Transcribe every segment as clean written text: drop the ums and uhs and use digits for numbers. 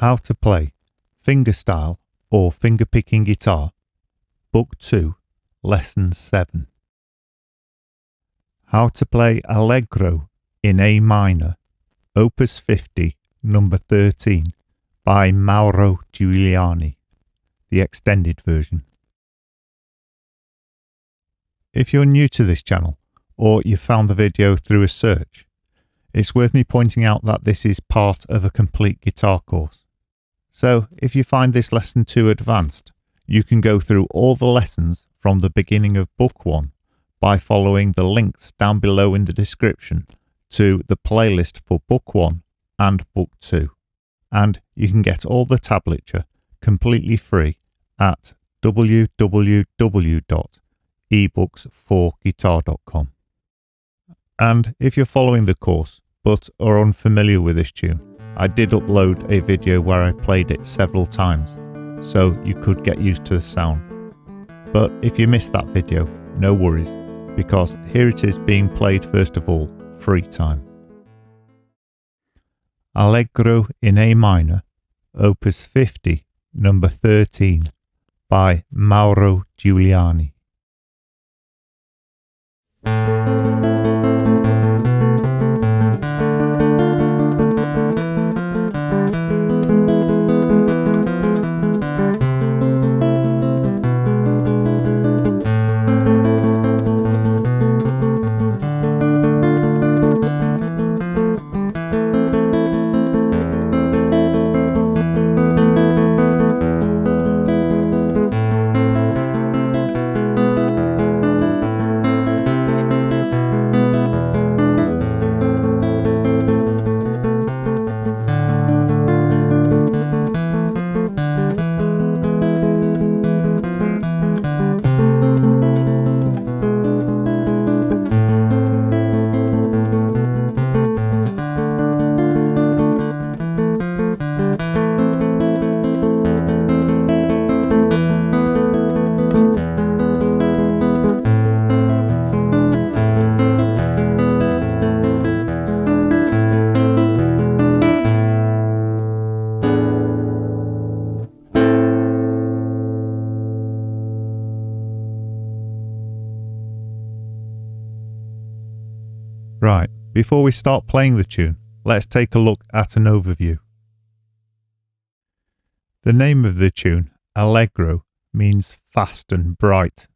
How to play fingerstyle or fingerpicking guitar, Book 2, Lesson 7. How to play Allegro in A minor, opus 50, number 13, by Mauro Giuliani, the extended version. If you're new to this channel, or you found the video through a search, it's worth me pointing out that this is part of a complete guitar course. So if you find this lesson too advanced, you can go through all the lessons from the beginning of Book 1 by following the links down below in the description to the playlist for Book 1 and Book 2. And you can get all the tablature completely free at www.ebooks4guitar.com. And if you're following the course but are unfamiliar with this tune, I did upload a video where I played it several times, so you could get used to the sound. But if you missed that video, no worries, because here it is being played first of all, free time. Allegro in A minor, opus 50, number 13, by Mauro Giuliani. Right, before we start playing the tune, let's take a look at an overview. The name of the tune, Allegro, means fast and bright,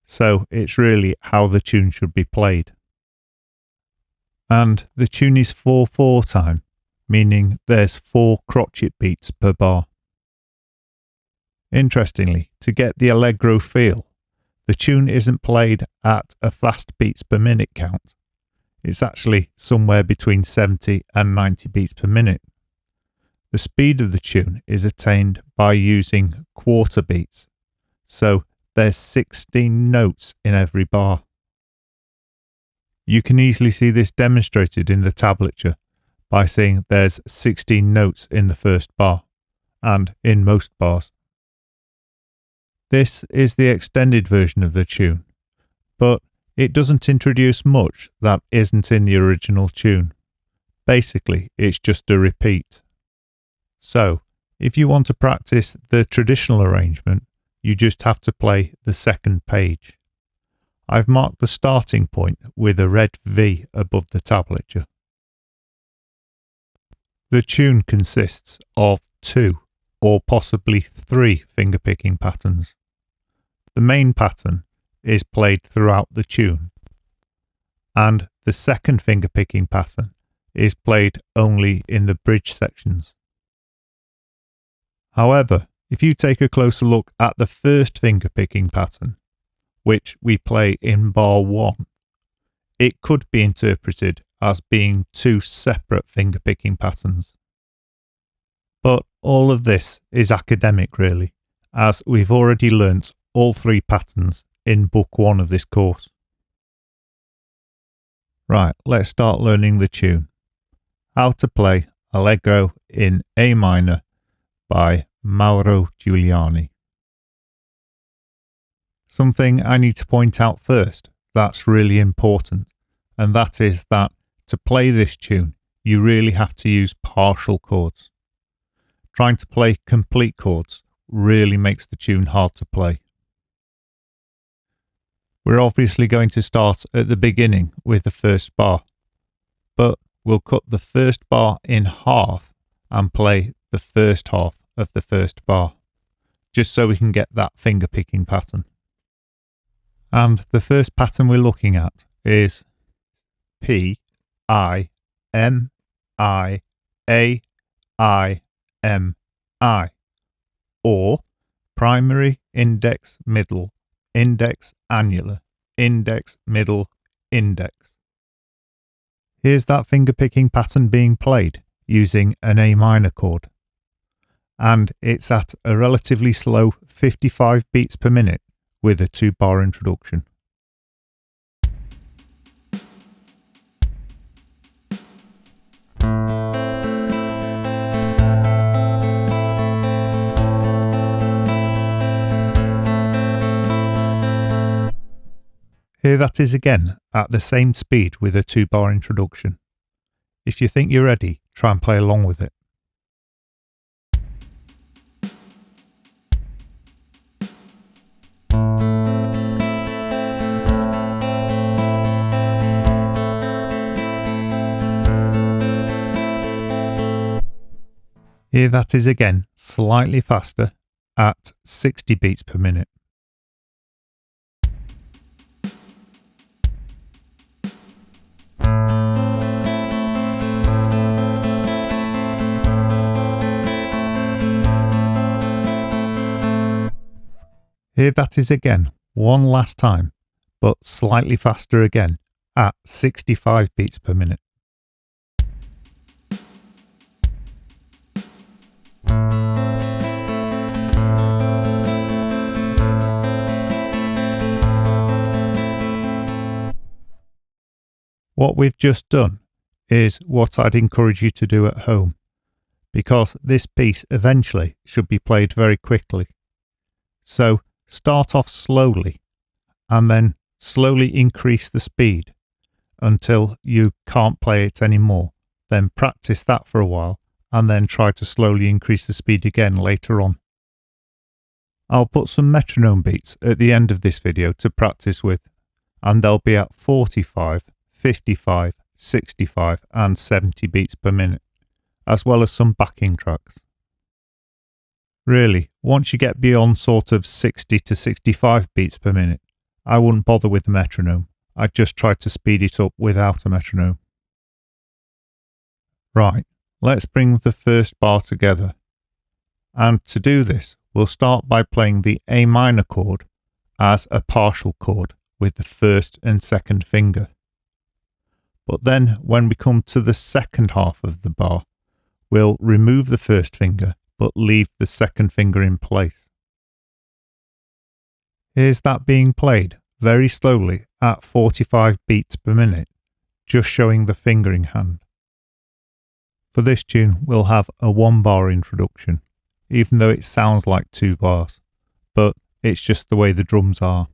so it's really how the tune should be played. And the tune is 4/4 time, meaning there's 4 crotchet beats per bar. Interestingly, to get the Allegro feel, the tune isn't played at a fast beats per minute count. It's actually somewhere between 70 and 90 beats per minute. The speed of the tune is attained by using quarter beats, so there's 16 notes in every bar. You can easily see this demonstrated in the tablature by seeing there's 16 notes in the first bar, and in most bars. This is the extended version of the tune, but it doesn't introduce much that isn't in the original tune. Basically, it's just a repeat. So, if you want to practice the traditional arrangement, you just have to play the second page. I've marked the starting point with a red V above the tablature. The tune consists of 2 or possibly 3 fingerpicking patterns. The main pattern is played throughout the tune, and the second fingerpicking pattern is played only in the bridge sections. However, if you take a closer look at the first fingerpicking pattern, which we play in bar 1, it could be interpreted as being 2 separate fingerpicking patterns. But all of this is academic really, as we've already learnt all 3 patterns in Book 1 of this course. Right, let's start learning the tune. How to play Allegro in A minor by Mauro Giuliani. Something I need to point out first that's really important, and that is that to play this tune, you really have to use partial chords. trying to play complete chords really makes the tune hard to play. We're obviously going to start at the beginning with the first bar, but we'll cut the first bar in half and play the first half of the first bar, just so we can get that finger picking pattern. And the first pattern we're looking at is P, I, M, I, A, I, M, I, or primary, index, middle, index, annular, index, middle, index. Here's that finger picking pattern being played using an A minor chord, and it's at a relatively slow 55 beats per minute with a 2-bar introduction. Here that is again at the same speed with a 2-bar introduction. If you think you're ready, try and play along with it. Here that is again slightly faster at 60 beats per minute. Here that is again one last time, but slightly faster again at 65 beats per minute. What we've just done is what I'd encourage you to do at home, because this piece eventually should be played very quickly. So start off slowly and then slowly increase the speed until you can't play it anymore. Then practice that for a while and then try to slowly increase the speed again later on. I'll put some metronome beats at the end of this video to practice with, and they'll be at 45, 55, 65 and 70 beats per minute, as well as some backing tracks. Really, once you get beyond sort of 60 to 65 beats per minute, I wouldn't bother with the metronome. I'd just try to speed it up without a metronome. Right, let's bring the first bar together. And to do this, we'll start by playing the A minor chord as a partial chord with the first and second finger. But then when we come to the second half of the bar, we'll remove the first finger but leave the second finger in place. Here's that being played very slowly at 45 beats per minute, just showing the fingering hand. For this tune, we'll have a 1-bar introduction, even though it sounds like 2 bars, but it's just the way the drums are.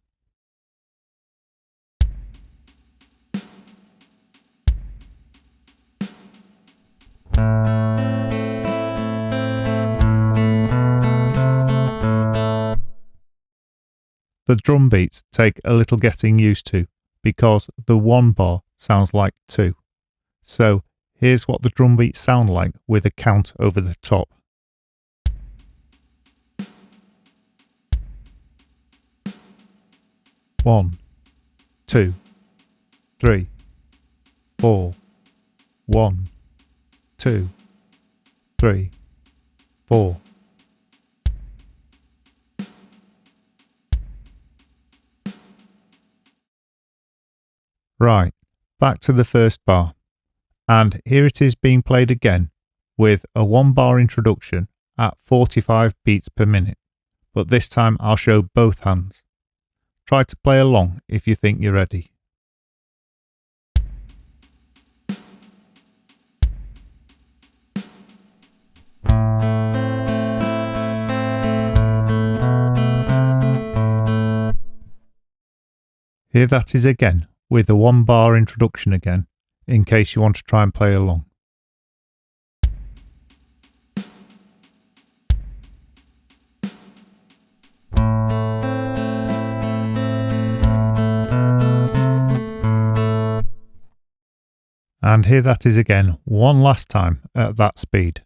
The drum beats take a little getting used to because the 1 bar sounds like 2. So here's what the drum beats sound like with a count over the top. 1, 2, 3, 4, 1, 2, 3, 4. Right, back to the first bar, and here it is being played again with a 1-bar introduction at 45 beats per minute, but this time I'll show both hands. Try to play along if you think you're ready. Here that is again, with a 1-bar introduction again, in case you want to try and play along. And here that is again, one last time at that speed.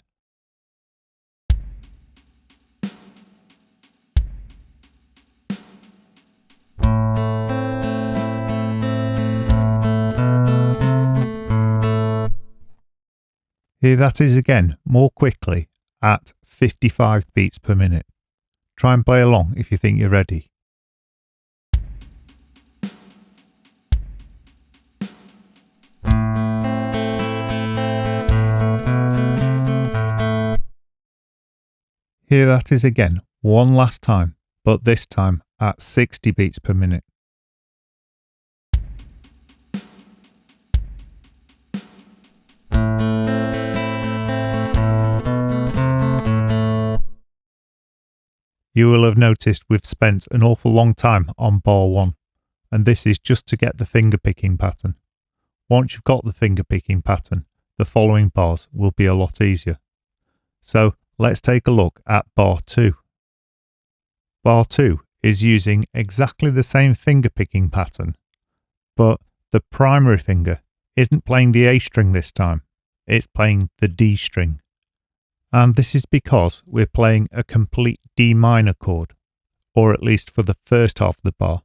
Here that is again, more quickly, at 55 beats per minute. Try and play along if you think you're ready. Here that is again, one last time, but this time at 60 beats per minute. You will have noticed we've spent an awful long time on bar 1, and this is just to get the finger picking pattern. Once you've got the finger picking pattern, the following bars will be a lot easier. So let's take a look at bar 2. Bar 2 is using exactly the same finger picking pattern, but the primary finger isn't playing the A string this time, it's playing the D string. And this is because we're playing a complete D minor chord, or at least for the first half of the bar.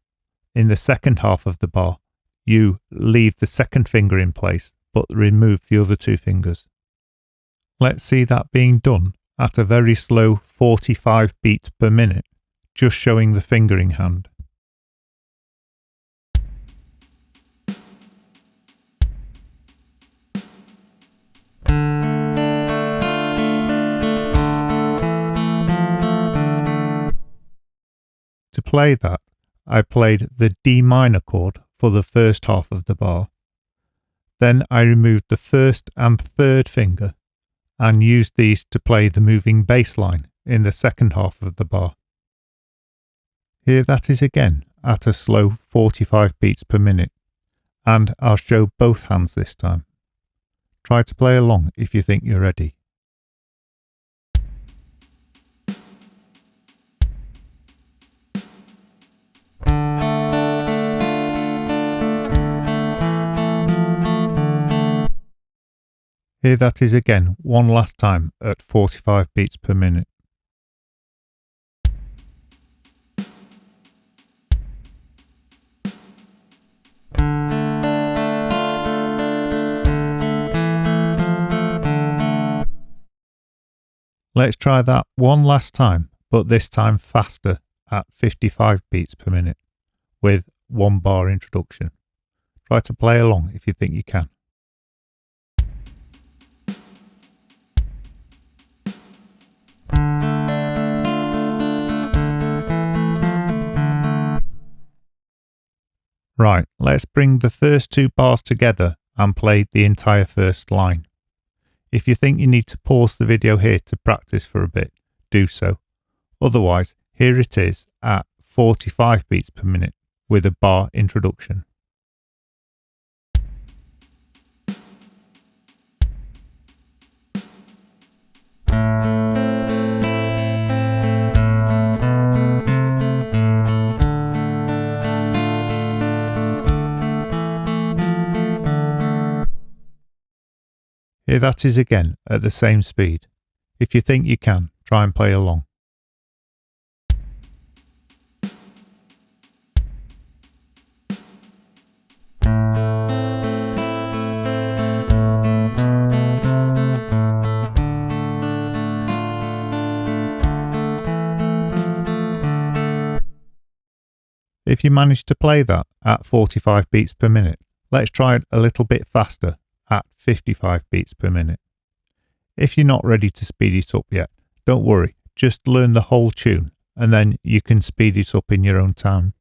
In the second half of the bar, you leave the second finger in place, but remove the other two fingers. Let's see that being done at a very slow 45 beats per minute, just showing the fingering hand. To play that, I played the D minor chord for the first half of the bar. Then I removed the first and third finger and used these to play the moving bass line in the second half of the bar. Here that is again at a slow 45 beats per minute, and I'll show both hands this time. Try to play along if you think you're ready. Here that is again, one last time at 45 beats per minute. Let's try that one last time, but this time faster at 55 beats per minute with 1 bar introduction. Try to play along if you think you can. Right, let's bring the first 2 bars together and play the entire first line. If you think you need to pause the video here to practice for a bit, do so. Otherwise, here it is at 45 beats per minute with a bar introduction. Here that is again at the same speed. If you think you can, try and play along. If you manage to play that at 45 beats per minute, let's try it a little bit faster at 55 beats per minute. If you're not ready to speed it up yet, don't worry, just learn the whole tune and then you can speed it up in your own time.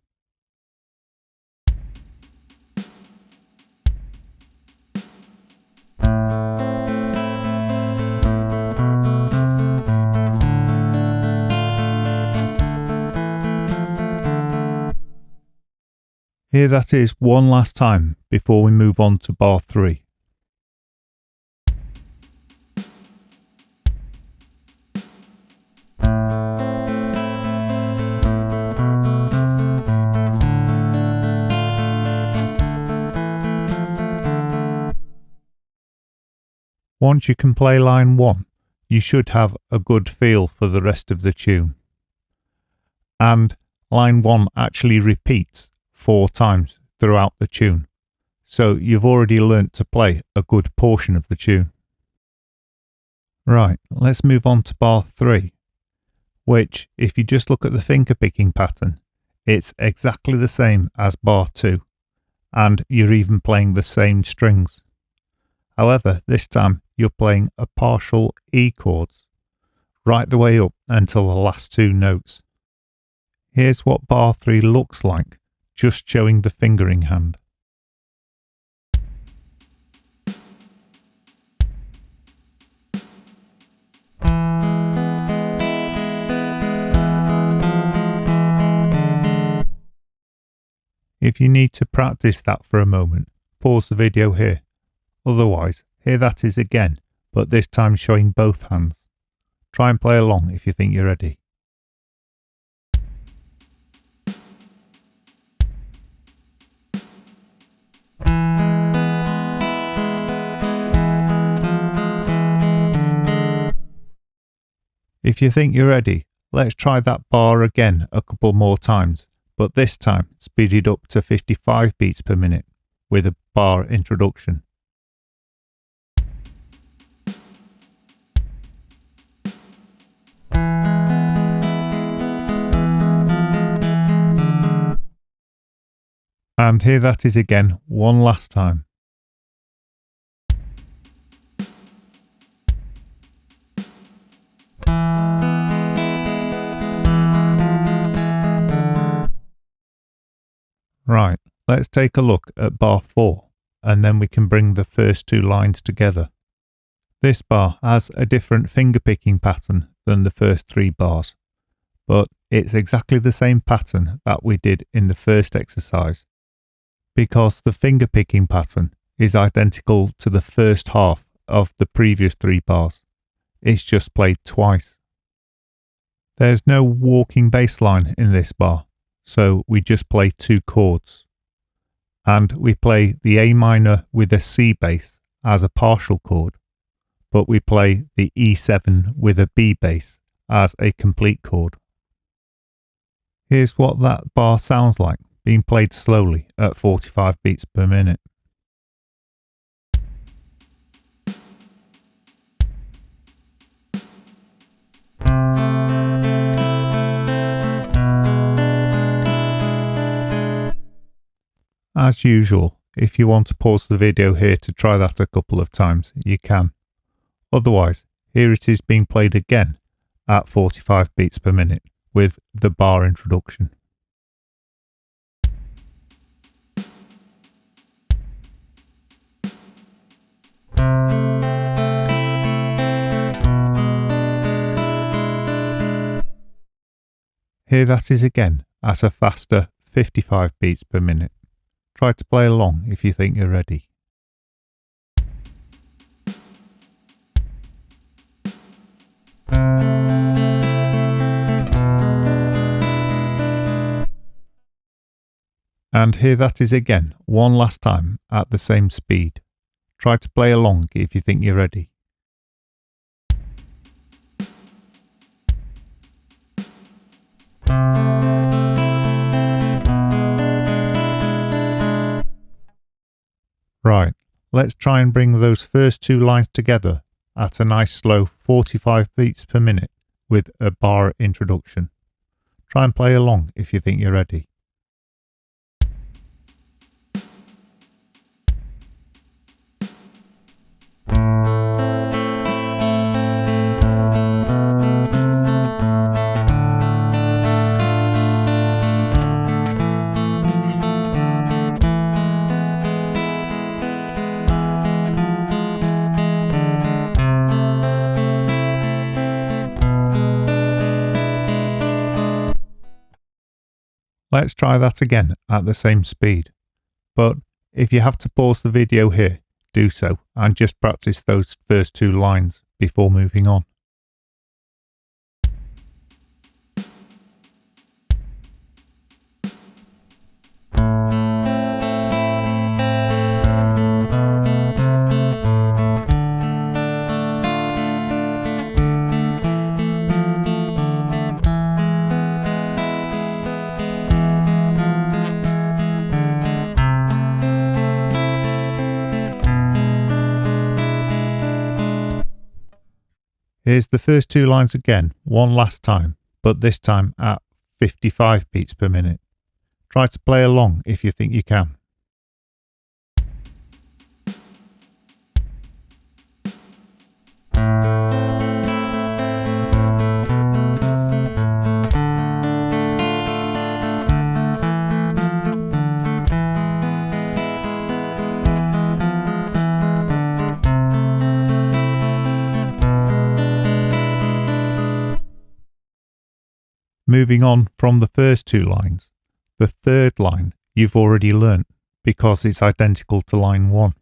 Here that is one last time before we move on to bar 3. Once you can play line 1, you should have a good feel for the rest of the tune. And line 1 actually repeats 4 times throughout the tune, so you've already learnt to play a good portion of the tune. Right, let's move on to bar 3, which, if you just look at the finger picking pattern, it's exactly the same as bar 2, and you're even playing the same strings. However, this time you're playing a partial E chords, right the way up until the last 2 notes. Here's what bar 3 looks like, just showing the fingering hand. If you need to practice that for a moment, pause the video here. Otherwise, here that is again, but this time showing both hands. Try and play along if you think you're ready. If you think you're ready, let's try that bar again a couple more times, but this time speeded up to 55 beats per minute with a bar introduction. And here that is again, one last time. Right, let's take a look at bar 4, and then we can bring the first 2 lines together. This bar has a different finger picking pattern than the first 3 bars, but it's exactly the same pattern that we did in the first exercise, because the finger picking pattern is identical to the first half of the previous 3 bars. It's just played twice. There's no walking bass line in this bar, so we just play 2 chords. And we play the A minor with a C bass as a partial chord, but we play the E7 with a B bass as a complete chord. Here's what that bar sounds like, being played slowly at 45 beats per minute. As usual, if you want to pause the video here to try that a couple of times, you can. Otherwise, here it is being played again at 45 beats per minute with the bar introduction. Here that is again at a faster 55 beats per minute. Try to play along if you think you're ready. And here that is again, one last time at the same speed. Try to play along if you think you're ready. Right, let's try and bring those first 2 lines together at a nice slow 45 beats per minute with a bar introduction. Try and play along if you think you're ready. Let's try that again at the same speed, but if you have to pause the video here, do so and just practice those first 2 lines before moving on. Here's the first two lines again, one last time, but this time at 55 beats per minute. Try to play along if you think you can. Moving on from the first two lines, the third line you've already learnt because it's identical to line 1.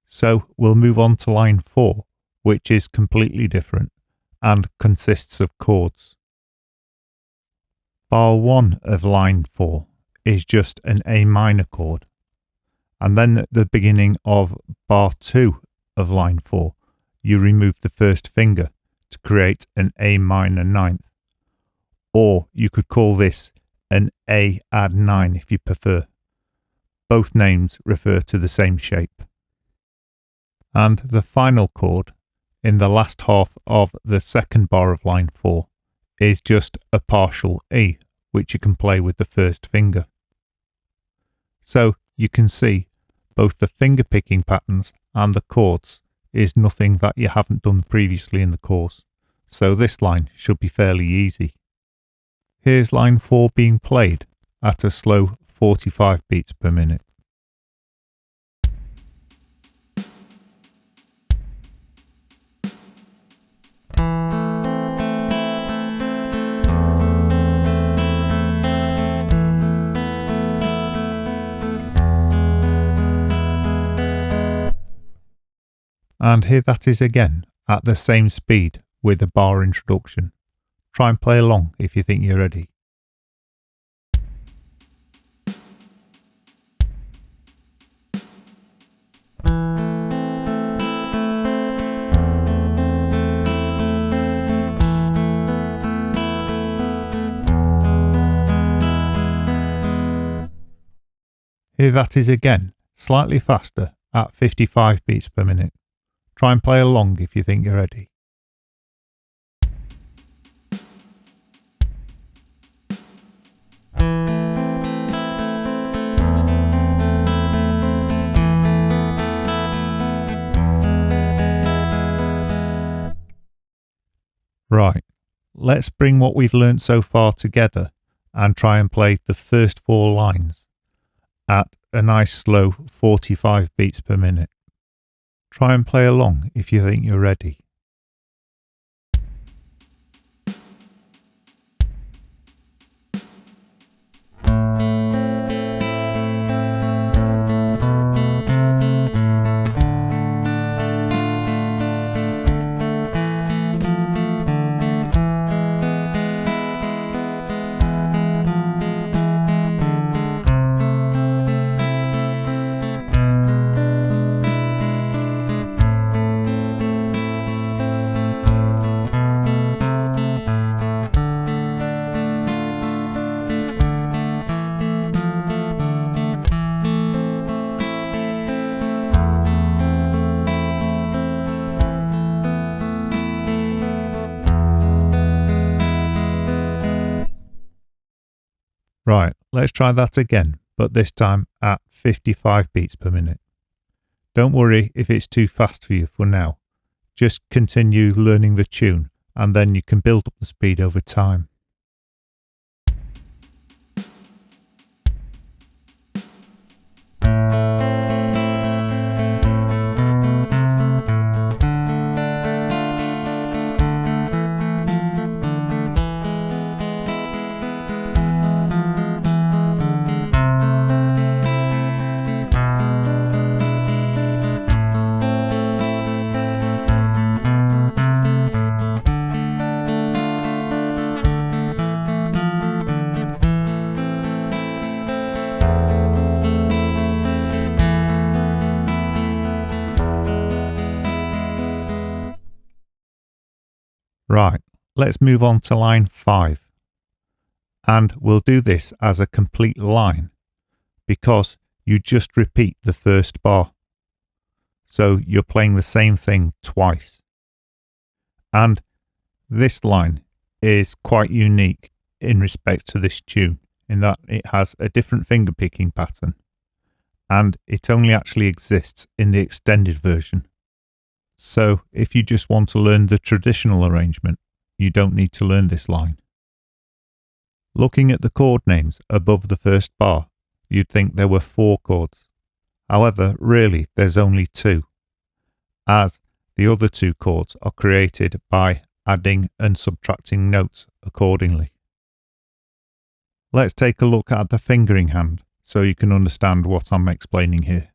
So we'll move on to line 4, which is completely different and consists of chords. Bar 1 of line 4 is just an A minor chord, and then at the beginning of bar 2 of line 4 you remove the first finger to create an A minor ninth. Or you could call this an A add 9 if you prefer. Both names refer to the same shape. And the final chord in the last half of the second bar of line 4 is just a partial E, which you can play with the first finger. So you can see both the finger picking patterns and the chords is nothing that you haven't done previously in the course. So this line should be fairly easy. Here's line 4 being played at a slow 45 beats per minute. And here that is again at the same speed with a bar introduction. Try and play along if you think you're ready. Here that is again, slightly faster at 55 beats per minute. Try and play along if you think you're ready. Right, let's bring what we've learnt so far together and try and play the first 4 lines at a nice slow 45 beats per minute. Try and play along if you think you're ready. Right, let's try that again, but this time at 55 beats per minute. Don't worry if it's too fast for you for now. Just continue learning the tune and then you can build up the speed over time. Right, let's move on to line 5. And we'll do this as a complete line because you just repeat the first bar. So you're playing the same thing twice. And this line is quite unique in respect to this tune, in that it has a different finger picking pattern, and it only actually exists in the extended version. So if you just want to learn the traditional arrangement, you don't need to learn this line. Looking at the chord names above the first bar, you'd think there were 4 chords. However, really there's only 2, as the other 2 chords are created by adding and subtracting notes accordingly. Let's take a look at the fingering hand so you can understand what I'm explaining here.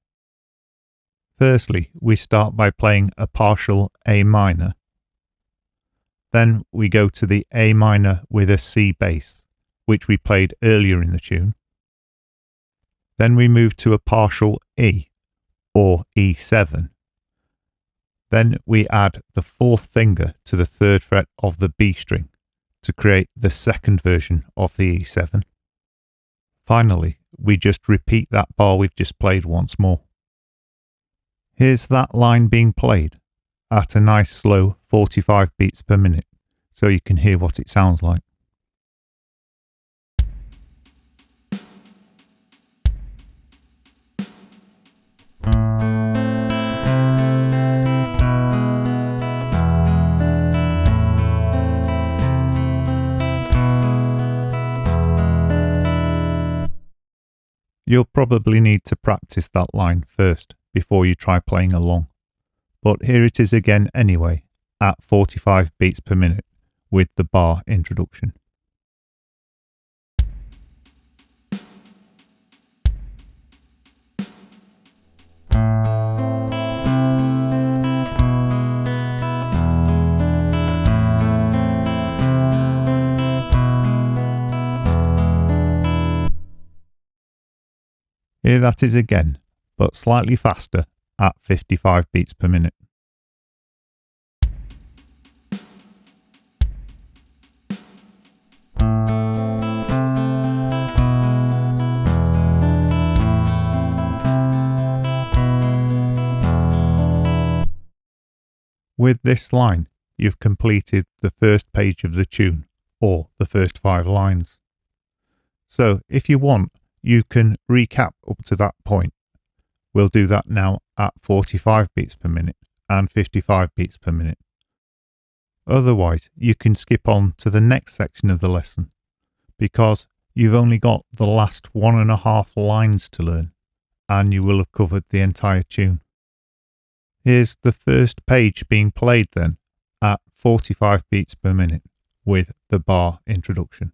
Firstly, we start by playing a partial A minor. Then we go to the A minor with a C bass, which we played earlier in the tune. Then we move to a partial E, or E7. Then we add the 4th finger to the 3rd fret of the B string to create the second version of the E7. Finally, we just repeat that bar we've just played once more. Here's that line being played at a nice slow 45 beats per minute, so you can hear what it sounds like. You'll probably need to practice that line first before you try playing along, but here it is again anyway, at 45 beats per minute with the bar introduction. Here that is again, but slightly faster at 55 beats per minute. With this line, you've completed the first page of the tune, or the first 5 lines. So if you want, you can recap up to that point. We'll do that now at 45 beats per minute and 55 beats per minute. Otherwise, you can skip on to the next section of the lesson, because you've only got the last 1.5 lines to learn, and you will have covered the entire tune. Here's the first page being played then at 45 beats per minute with the bar introduction.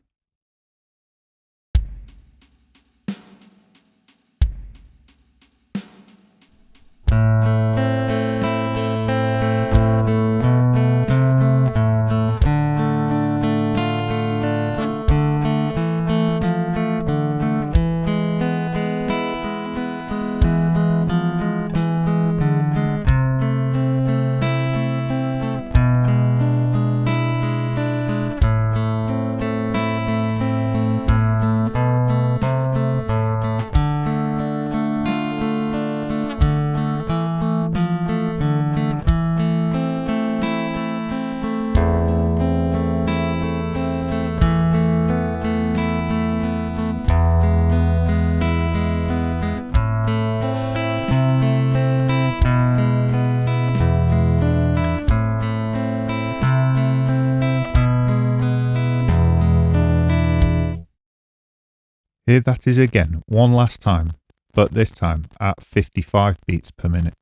Here that is again one last time, but this time at 55 beats per minute.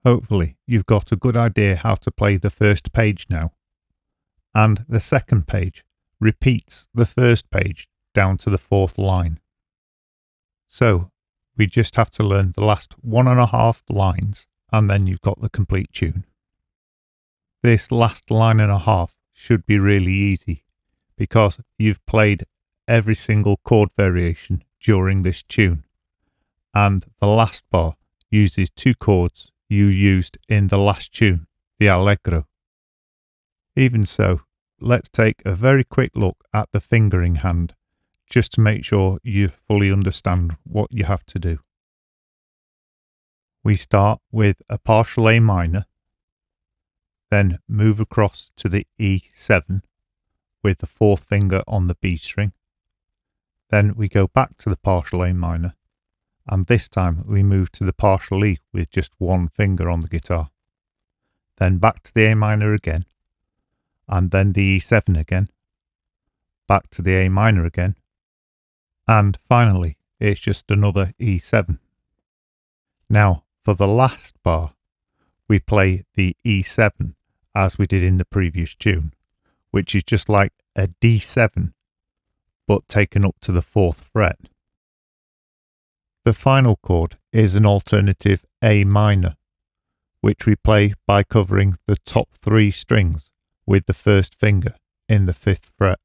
Hopefully you've got a good idea how to play the first page now, and the second page repeats the first page down to the fourth line. So we just have to learn the last 1.5 lines and then you've got the complete tune. This last line and a half should be really easy because you've played every single chord variation during this tune, and the last bar uses 2 chords you used in the last tune, the Allegro. Even so, let's take a very quick look at the fingering hand just to make sure you fully understand what you have to do. We start with a partial A minor, then move across to the E7 with the 4th finger on the B string. Then we go back to the partial A minor, and this time we move to the partial E with just 1 finger on the guitar. Then back to the A minor again, and then the E7 again, back to the A minor again, and finally it's just another E7. Now for the last bar, we play the E7 as we did in the previous tune, which is just like a D7 but taken up to the 4th fret. The final chord is an alternative A minor, which we play by covering the top 3 strings with the 1st finger in the 5th fret.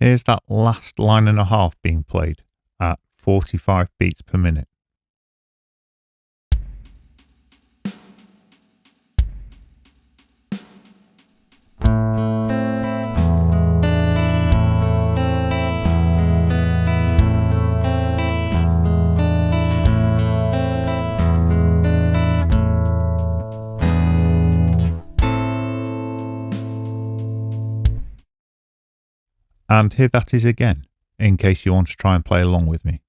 Here's that last line and a half being played at 45 beats per minute. And here that is again, in case you want to try and play along with me.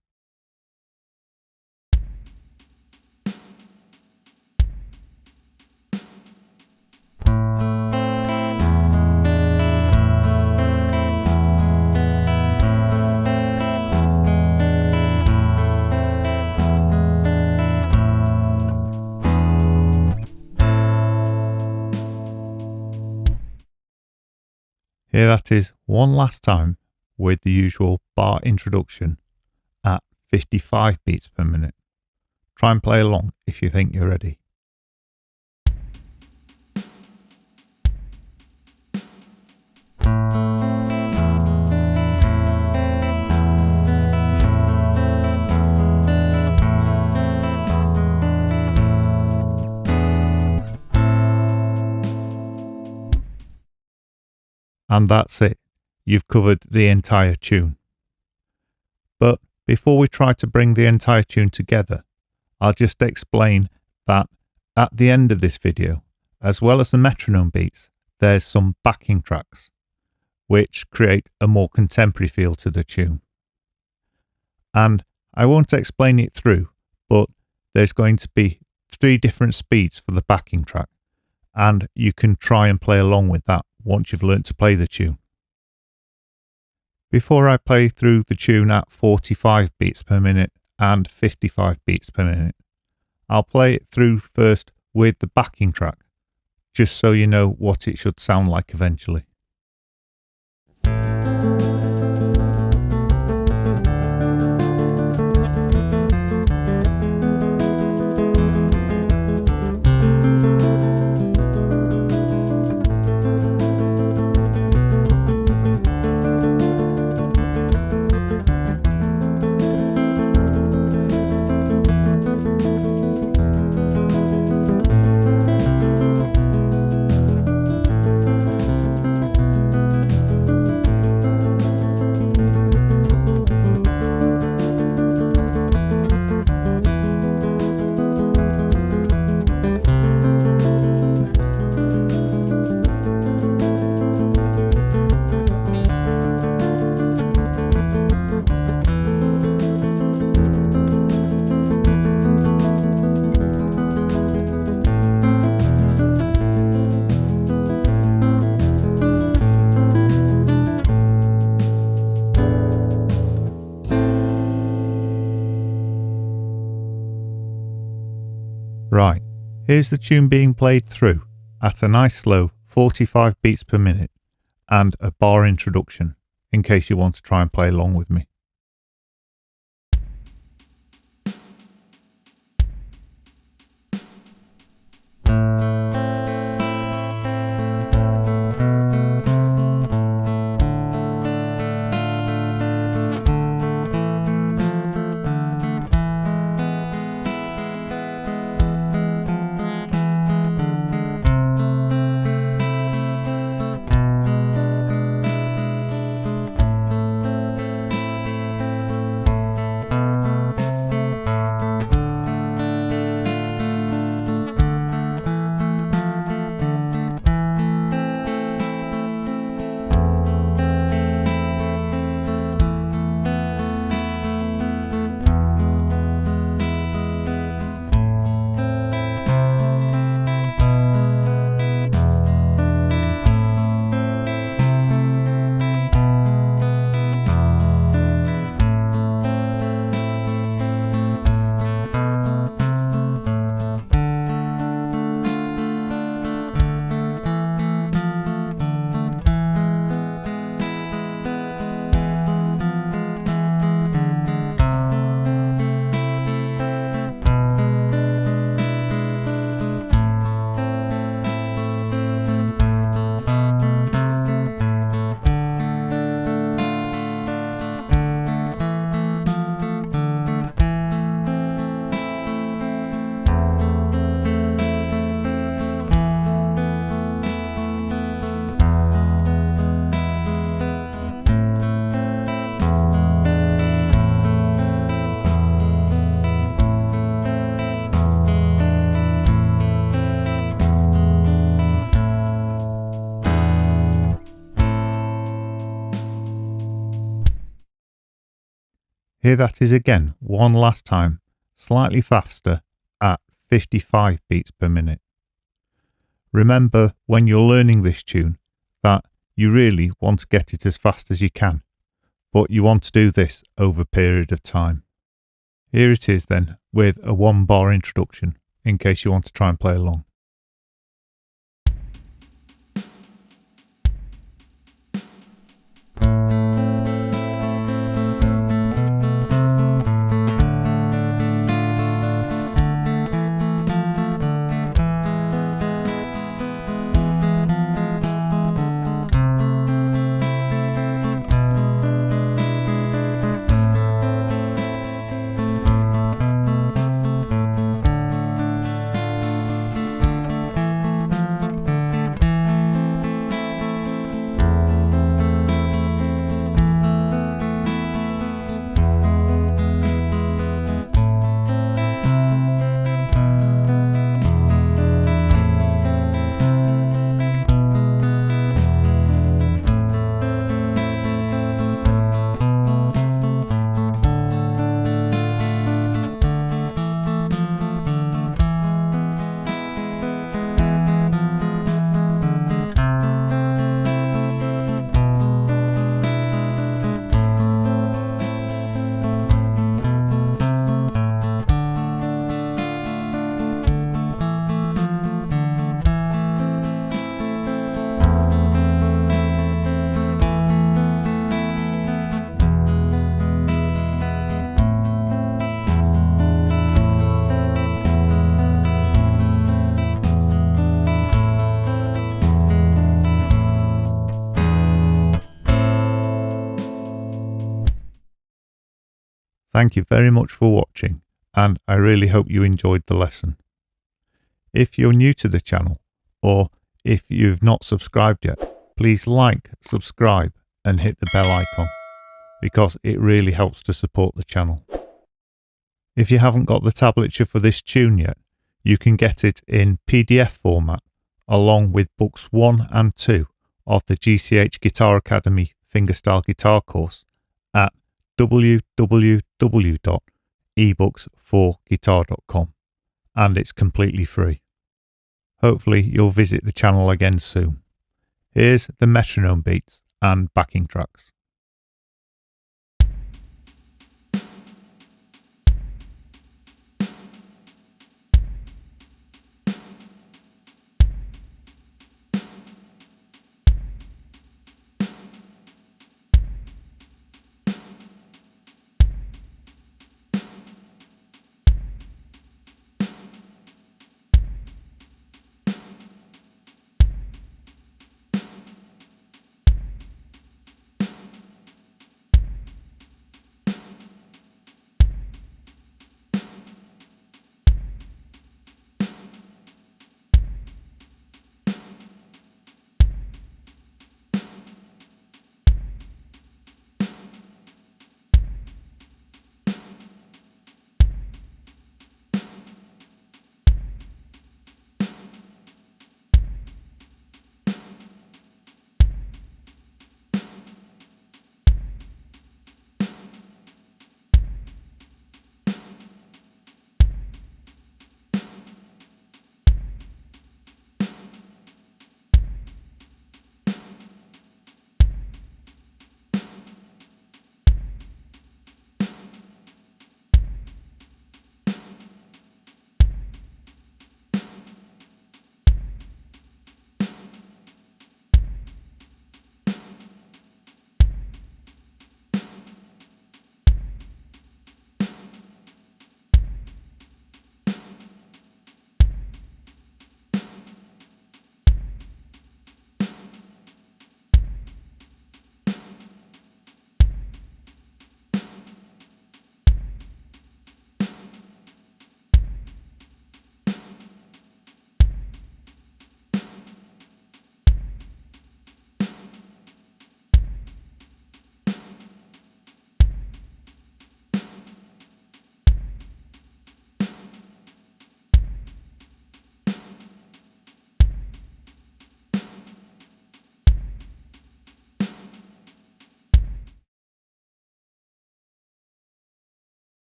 Here that is one last time with the usual bar introduction at 55 beats per minute. Try and play along if you think you're ready. And that's it. You've covered the entire tune. But before we try to bring the entire tune together, I'll just explain that at the end of this video, as well as the metronome beats, there's some backing tracks, which create a more contemporary feel to the tune. And I won't explain it through, but there's going to be 3 different speeds for the backing track, and you can try and play along with that once you've learnt to play the tune. Before I play through the tune at 45 beats per minute and 55 beats per minute, I'll play it through first with the backing track, just so you know what it should sound like eventually. Here's the tune being played through at a nice slow 45 beats per minute and a bar introduction in case you want to try and play along with me. Here that is again, one last time, slightly faster at 55 beats per minute. Remember when you're learning this tune that you really want to get it as fast as you can, but you want to do this over a period of time. Here it is then with a 1 bar introduction in case you want to try and play along. Thank you very much for watching, and I really hope you enjoyed the lesson. If you're new to the channel, or if you've not subscribed yet, please like, subscribe and hit the bell icon, because it really helps to support the channel. If you haven't got the tablature for this tune yet, you can get it in PDF format along with books 1 and 2 of the GCH Guitar Academy Fingerstyle guitar course at www.ebooks4guitar.com, and it's completely free. Hopefully you'll visit the channel again soon. Here's the metronome beats and backing tracks.